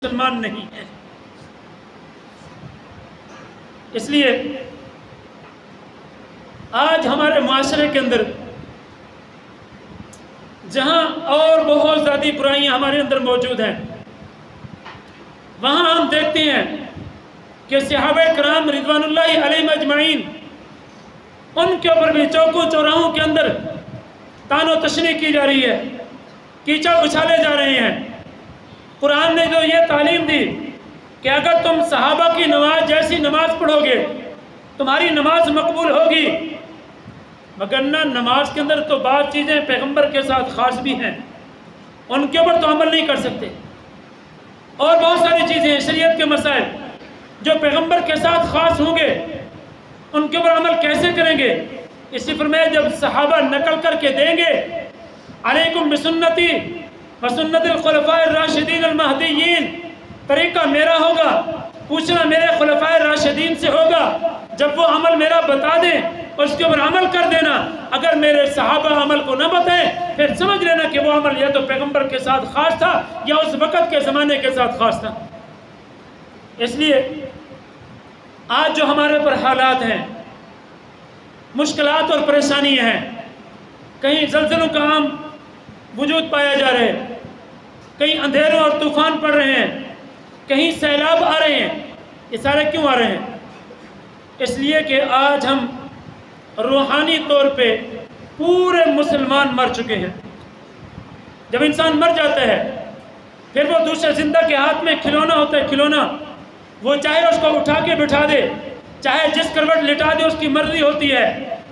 مسلمان نہیں ہے۔ اس لیے آج ہمارے معاشرے کے اندر جہاں اور بہت زیادہ برائیاں ہمارے اندر موجود ہیں، وہاں ہم دیکھتے ہیں کہ صحابہ کرام رضوان اللہ علیہم اجمعین ان کے اوپر بھی چوکوں چوراہوں کے اندر تان و تشنیع کی جا رہی ہے، کیچڑ اچھالے جا رہے ہیں۔ قرآن نے جو یہ تعلیم دی کہ اگر تم صحابہ کی نماز جیسی نماز پڑھو گے تمہاری نماز مقبول ہوگی، مگر نہ نماز کے اندر تو بعض چیزیں پیغمبر کے ساتھ خاص بھی ہیں، ان کے اوپر تو عمل نہیں کر سکتے، اور بہت ساری چیزیں ہیں شریعت کے مسائل جو پیغمبر کے ساتھ خاص ہوں گے ان کے اوپر عمل کیسے کریں گے؟ اسی فرمایا جب صحابہ نقل کر کے دیں گے علیکم بسنتی وسنت الخلفاء الراشدین المہدیین، طریقہ میرا ہوگا، پوچھنا میرے خلفاء راشدین سے ہوگا، جب وہ عمل میرا بتا دیں اس کے اوپر عمل کر دینا، اگر میرے صحابہ عمل کو نہ بتائیں پھر سمجھ لینا کہ وہ عمل یا تو پیغمبر کے ساتھ خاص تھا یا اس وقت کے زمانے کے ساتھ خاص تھا۔ اس لیے آج جو ہمارے پر حالات ہیں، مشکلات اور پریشانیاں ہیں، کہیں زلزلوں کا عام وجود پایا جا رہا ہے، کہیں اندھیروں اور طوفان پڑ رہے ہیں، کہیں سیلاب آ رہے ہیں، یہ سارے کیوں آ رہے ہیں؟ اس لیے کہ آج ہم روحانی طور پہ پورے مسلمان مر چکے ہیں۔ جب انسان مر جاتا ہے پھر وہ دوسرے زندہ کے ہاتھ میں کھلونا ہوتا ہے، کھلونا، وہ چاہے اس کو اٹھا کے بٹھا دے، چاہے جس کروٹ لٹا دے، اس کی مرضی ہوتی ہے۔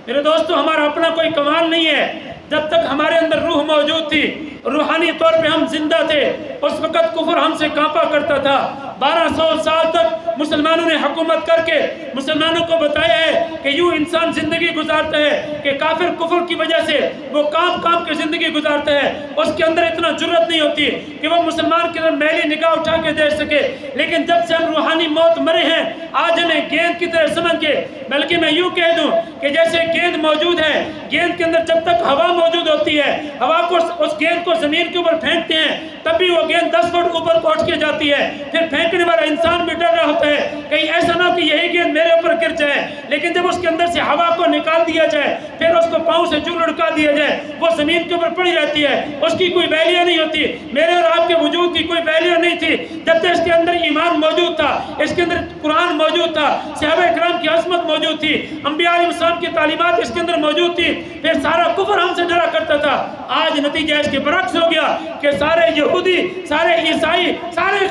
میرے دوستو، ہمارا اپنا کوئی کمال نہیں ہے، جب تک ہمارے اندر روح موجود تھی، روحانی طور پہ ہم زندہ تھے، اس وقت کفر ہم سے کانپا کرتا تھا۔ 1200 سال تک مسلمانوں نے حکومت کر کے مسلمانوں کو بتایا ہے کہ یوں انسان زندگی گزارتا ہے کہ کافر کفر کی وجہ سے وہ کام کے زندگی گزارتا ہے، اس کے اندر اتنا جرت نہیں ہوتی کہ وہ مسلمان کے اندر میلی نگاہ اٹھا کے دیکھ سکے۔ لیکن جب سے ہم روحانی موت مرے ہیں، آج ہمیں گیند کی طرح سمجھ کے، بلکہ میں یوں کہہ دوں کہ جیسے گیند موجود ہے، گیند کے اندر جب تک ہوا موجود ہوتی ہے، ہوا کو اس گیند کو زمین کے اوپر پھینکتے ہیں تب بھی وہ گیند 10 فٹ اوپر کو اٹھ کے جاتی ہے، پھر پھینکنے والا انسان بھی ڈر رہا ہوتا ہے کہیں ایسا نہ ہو کہ یہی گیند میرے اوپر گر جائے۔ لیکن جب اس کے اندر سے ہوا کو نکال دیا جائے، پھر اس کو پاؤں سے جو لڑکا دیا جائے، وہ زمین کے اوپر پڑی رہتی ہے، اس کی کوئی ویلیو نہیں ہوتی۔ میرے اور آپ کے وجود کی کوئی ویلیو نہیں تھی جب تک اس کے اندر ایمان موجود تھا، اس کے اندر قرآن موجود تھا، صحابہ کرام کی عظمت موجود تھی، انبیاء علیہ السلام کی تعلیمات اس کے اندر موجود تھی، پھر سارا کفر ہم سے ڈرا کرتا تھا۔ آج نتیجہ اس کے برعکس ہو گیا کہ سارے یہودی، سارے عیسائی، سارے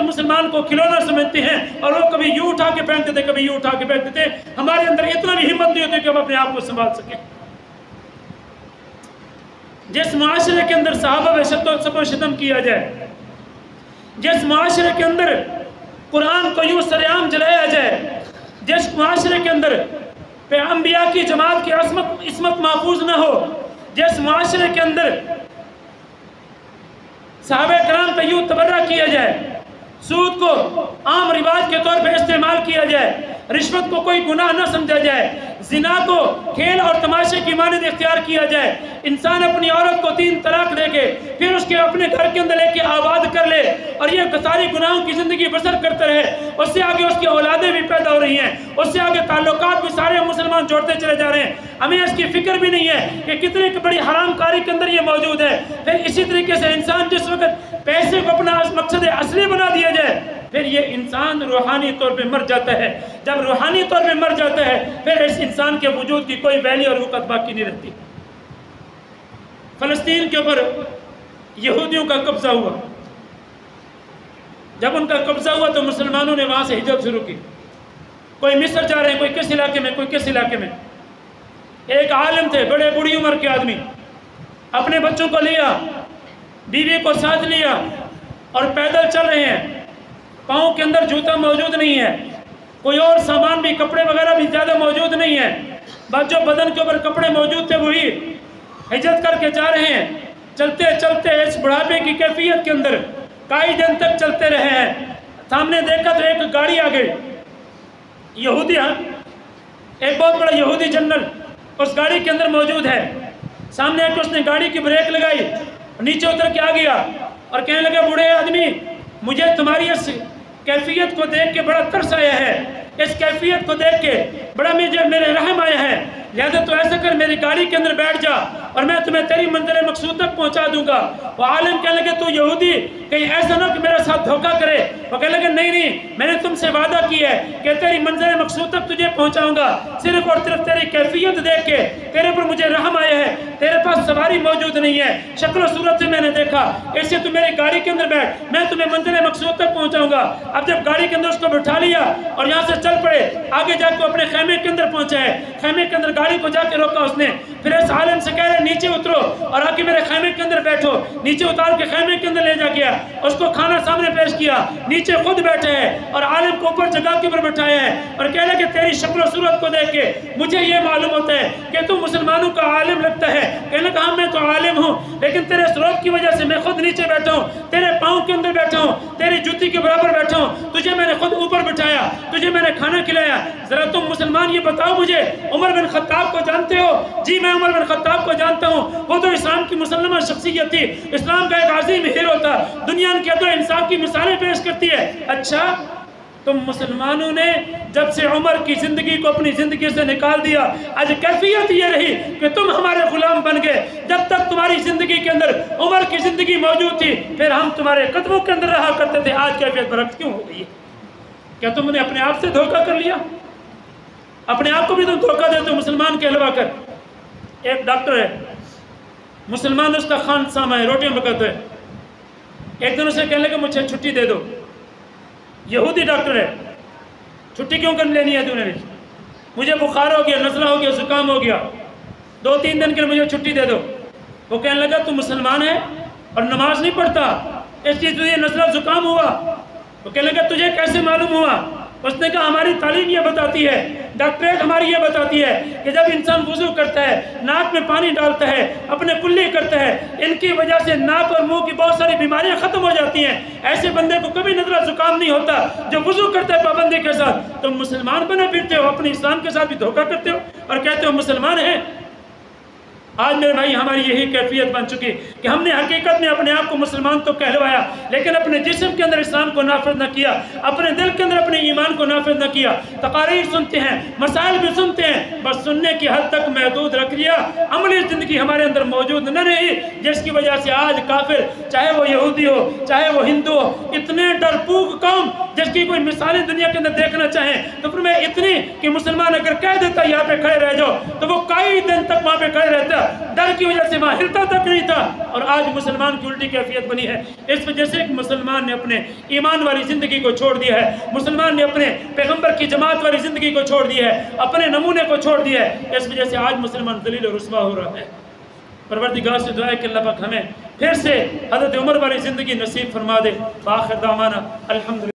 مسلمان کو کھلونا سمجھتے ہیں، اور وہ کبھی یوں اٹھا کے پھینکتے تھے، کبھی یوں اٹھا کے پھینکتے تھے۔ ہمارے اندر اتنا بھی ہمت نہیں ہوتی کہ ہم اپنے آپ کو سنبھال سکیں۔ جس معاشرے کے اندر صحابہ پہ سب و شتم کیا جائے، جس معاشرے کے اندر قرآن کو یوں سر عام جلایا جائے، جس معاشرے کے اندر انبیاء کی جماعت کی عصمت محفوظ نہ ہو، جس معاشرے کے اندر صحابہ کرام پہ یوں تبرہ کیا جائے، سود کو عام رواج کے طور پہ استعمال کیا جائے، رشوت کو کوئی گناہ نہ سمجھا جائے، زنا کو کھیل اور تماشے کی مانند اختیار کیا جائے، انسان اپنی عورت کو 3 طلاق دے کے پھر اس کے اپنے گھر کے اندر لے کے آباد کر لے اور یہ ساری گناہوں کی زندگی بسر کرتا رہے، اس سے آگے اس کی اولادیں بھی پیدا ہو رہی ہیں، اس سے آگے تعلقات بھی سارے مسلمان جوڑتے چلے جا رہے ہیں، ہمیں اس کی فکر بھی نہیں ہے کہ کتنے بڑی حرام کاری کے اندر یہ موجود ہے۔ پھر اسی طریقے سے انسان جس وقت پیسے کو اپنا مقصد اصلی بنا دیا جائے، پھر یہ انسان روحانی طور پہ مر جاتا ہے۔ جب روحانی طور پہ مر جاتا ہے پھر اس انسان کے وجود کی کوئی ویلیو اور وقت باقی نہیں رہتی۔ فلسطین کے اوپر یہودیوں کا قبضہ ہوا، جب ان کا قبضہ ہوا تو مسلمانوں نے وہاں سے ہجرت شروع کی، کوئی مصر جا رہے ہیں، کوئی کس علاقے میں، کوئی کس علاقے میں۔ ایک عالم تھے، بڑے بڑی عمر کے آدمی، اپنے بچوں کو لیا، بیوی کو ساتھ لیا اور پیدل چل رہے ہیں، پاؤں کے اندر جوتا موجود نہیں ہے، کوئی اور سامان بھی، کپڑے وغیرہ بھی زیادہ موجود نہیں ہے، بس جو بدن کے اوپر کپڑے موجود تھے وہی ہجرت کر کے جا رہے ہیں۔ چلتے چلتے اس بڑھاپے کی کیفیت کے اندر کئی دن تک چلتے رہے ہیں، سامنے دیکھا تو ایک گاڑی آ گئی، یہودی، ایک بہت بڑا یہودی جنرل اس گاڑی کے اندر موجود ہے۔ سامنے آ کے اس نے گاڑی کی بریک لگائی، نیچے اتر کے آ گیا اور کہنے لگا بوڑھے آدمی مجھے تمہاری اس کیفیت کو دیکھ کے بڑا ترس آیا ہے، اس کیفیت کو دیکھ کے بڑا میرے رحم آیا ہے، لہذا تو ایسا کر میری گاڑی کے اندر بیٹھ جا اور میں تمہیں تیری منزل مقصود تک پہنچا دوں گا۔ وہ عالم کہنے لگے تو یہودی کہیں ایسا نہ کہ میرے ساتھ دھوکہ کرے۔ وہ کہنے لگے نہیں میں نے تم سے وعدہ کی ہے کہ تیری منزل مقصود تک تجھے پہنچاؤں گا، صرف اور صرف تیری کیفیت دیکھ کے تیرے پر مجھے رحم آیا ہے، تیرے پاس سواری موجود نہیں ہے، شکل و صورت سے میں نے دیکھا، اس سے تو میری گاڑی کے اندر بیٹھ، میں تمہیں منزل مقصود تک پہنچاؤں گا۔ اب جب گاڑی کے اندر اس کو بٹھا لیا اور یہاں سے چل پڑے، آگے جا کے اپنے خیمے کے اندر پہنچا ہے، خیمے کے اندر گاڑی کو جا کے روکا اس نے، پھر اس عالم سے کہہ رہے نیچے اترو اور آ کے میرے خیمے کے اندر بیٹھو، نیچے اتار کے خیمے کے اندر لے جا گیا، اس کو کھانا سامنے پیش کیا، نیچے خود بیٹھے ہیں اور عالم کو اوپر جگہ کے اوپر بٹھایا ہے اور کہہ رہے کہ تیری شکل و صورت کو دیکھ کے مجھے یہ معلوم ہوتا ہے کہ تم مسلمانوں کا عالم لگتا ہے۔ کہنے لگا ہاں میں تو عالم ہوں، لیکن تیرے سلوک کی وجہ سے میں خود نیچے بیٹھا ہوں، تیرے پاؤں کے اندر بیٹھا ہوں، تیری جوتی کے برابر بیٹھا ہوں، تجھے میں نے خود اوپر بٹھایا، تجھے میں نے کھانا کھلایا۔ ذرا تم مسلمان یہ بتاؤ مجھے عمر بن خطاب کو جانتے ہو؟ جی میں عمر بن خطاب کو جانتا ہوں، وہ تو اسلام کی مسلمہ شخصیت تھی، اسلام کا ایک عظیم ہیرو تھا، دنیا ان کے عدل و انصاف کی مثالیں پیش کرتی ہے۔ اچھا تم مسلمانوں نے جب سے عمر کی زندگی کو اپنی زندگی سے نکال دیا، آج کیفیت یہ رہی کہ تم ہمارے غلام بن گئے۔ جب تک تمہاری زندگی کے اندر عمر کی زندگی موجود تھی پھر ہم تمہارے قدموں کے اندر رہا کرتے تھے، آج کیفیت برعکس کیوں ہو گئی ہے؟ کیا تم نے اپنے آپ سے دھوکہ کر لیا؟ اپنے آپ کو بھی تم دھوکہ دیتے ہو مسلمان کہلوا کر۔ ایک ڈاکٹر ہے مسلمان، اس کا خان سامہ ہے، روٹیاں پکاتا ہے، ایک دن اسے کہنے لگا مجھے چھٹی دے دو، یہودی ڈاکٹر ہے، چھٹی کیوں کر لینی ہے تو نے؟ مجھے بخار ہو گیا، نزلہ ہو گیا، زکام ہو گیا، 2-3 دن کے لیے مجھے چھٹی دے دو۔ وہ کہنے لگا تو مسلمان ہے اور نماز نہیں پڑھتا، اس لیے تجھے نزلہ زکام ہوا؟ وہ کہنے لگا تجھے کیسے معلوم ہوا؟ اس نے کہا ہماری تعلیم یہ بتاتی ہے، ڈاکٹریٹ ہماری یہ بتاتی ہے کہ جب انسان وضو کرتا ہے، ناک میں پانی ڈالتا ہے، اپنے کلی کرتا ہے، ان کی وجہ سے ناک اور منہ کی بہت ساری بیماریاں ختم ہو جاتی ہیں۔ ایسے بندے کو کبھی نزلہ زکام نہیں ہوتا جو وضو کرتا ہے پابندی کے ساتھ۔ تم مسلمان بنے پھرتے ہو، اپنے اسلام کے ساتھ بھی دھوکہ کرتے ہو اور کہتے ہو مسلمان ہیں۔ آج میرے بھائی ہماری یہی کیفیت بن چکی کہ ہم نے حقیقت میں اپنے آپ کو مسلمان تو کہلوایا، لیکن اپنے جسم کے اندر اسلام کو نافذ نہ کیا، اپنے دل کے اندر اپنے ایمان کو نافذ نہ کیا۔ تقاریر سنتے ہیں، مسائل بھی سنتے ہیں، بس سننے کی حد تک محدود رکھ لیا، عملی زندگی ہمارے اندر موجود نہ رہی، جس کی وجہ سے آج کافر چاہے وہ یہودی ہو چاہے وہ ہندو ہو، اتنے ڈرپوک قوم جس کی کوئی مثالیں دنیا کے اندر دیکھنا چاہیں تو پھر میں اتنی کہ مسلمان اگر کہہ دیتا یہاں پہ کھڑے رہ جاؤ تو وہ کئی دن تک وہاں پہ کھڑے رہتا، ڈر کی وجہ سے وہاں ہلتا تک نہیں تھا۔ اور آج مسلمان کی الٹی کیفیت بنی ہے، اس وجہ سے ایک مسلمان نے اپنے ایمان والی زندگی کو چھوڑ دیا ہے، مسلمان نے اپنے پیغمبر کی جماعت والی زندگی کو چھوڑ دیا ہے، اپنے نمونے کو چھوڑ دیا ہے، اس وجہ سے آج مسلمان ذلیل و رسوا ہو رہا ہے۔ پروردگار سے دعا ہے کہ اللہ پاک ہمیں پھر سے حضرت عمر والی زندگی نصیب فرما دے۔ بآخر دعوانا الحمدللہ۔